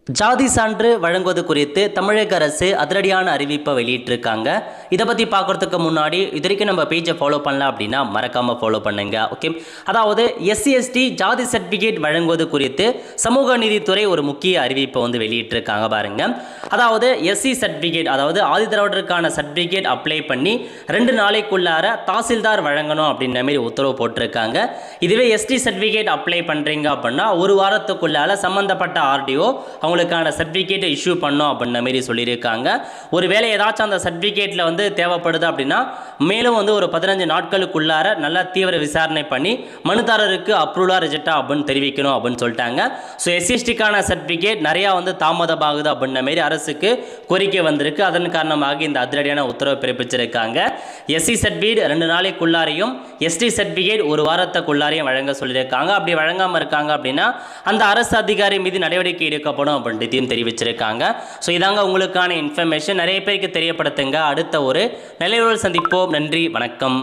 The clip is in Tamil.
ஜாதி சான்று வழங்குவது குறித்து தமிழக அரசு அதிரடியான அறிவிப்பை வெளியிட்டிருக்காங்க. இதை பற்றி பார்க்குறதுக்கு முன்னாடி இது வரைக்கும் நம்ம பேஜை ஃபாலோ பண்ணலாம் அப்படின்னா மறக்காமல் ஃபாலோ பண்ணுங்க. ஓகே, அதாவது SC/ST ஜாதி சர்டிஃபிகேட் வழங்குவது குறித்து சமூக நீதித்துறை ஒரு முக்கிய அறிவிப்பை வெளியிட்டிருக்காங்க பாருங்க. அதாவது SC சர்டிஃபிகேட், அதாவது ஆதிதிராவிடருக்கான சர்டிஃபிகேட் அப்ளை பண்ணி 2 நாளைக்குள்ளார தாசில்தார் வழங்கணும் அப்படின்ற மாதிரி உத்தரவு போட்டிருக்காங்க. இதுவே ST சர்டிஃபிகேட் அப்ளை பண்ணுறீங்க அப்படின்னா 1 வாரத்துக்குள்ளால சம்மந்தப்பட்ட RDO அவங்களுக்கான சர்டிஃபிகேட்டை இஷ்யூ பண்ணோம் அப்படின்ற மாதிரி சொல்லியிருக்காங்க. ஒருவேளை ஏதாச்சும் அந்த சர்டிஃபிகேட்டில் தேவைப்படுது அப்படின்னா மேலும் ஒரு 15 நாட்களுக்குள்ளார நல்லா தீவிர விசாரணை பண்ணி மனுதாரருக்கு அப்ரூவலா ரிஜெக்டா அப்படின்னு தெரிவிக்கணும் அப்படின்னு சொல்லிட்டாங்க. ஸோ SC/STக்கான சர்டிஃபிகேட் நிறையா தாமதமாகுது அப்படின்ற மாதிரி அரசுக்கு கோரிக்கை வந்திருக்கு. அதன் காரணமாக இந்த அதிரடியான உத்தரவு பிறப்பிச்சிருக்காங்க. SC சர்டிஃபிகேட் 2 நாளைக்குள்ளாரையும் ST சர்டிஃபிகேட் 1 வாரத்துக்குள்ளாரையும் வழங்க சொல்லியிருக்காங்க. அப்படி வழங்காமல் இருக்காங்க அப்படின்னா அந்த அரசு அதிகாரி மீது நடவடிக்கை எடுக்கப்படும் அப்படின்றதையும் தெரிவிச்சிருக்காங்க. ஸோ இதாங்க உங்களுக்கான இன்ஃபர்மேஷன். நிறைய பேருக்கு தெரியப்படுத்துங்க. அடுத்த ஒரு நிலையுறவு சந்திப்போம். நன்றி, வணக்கம்.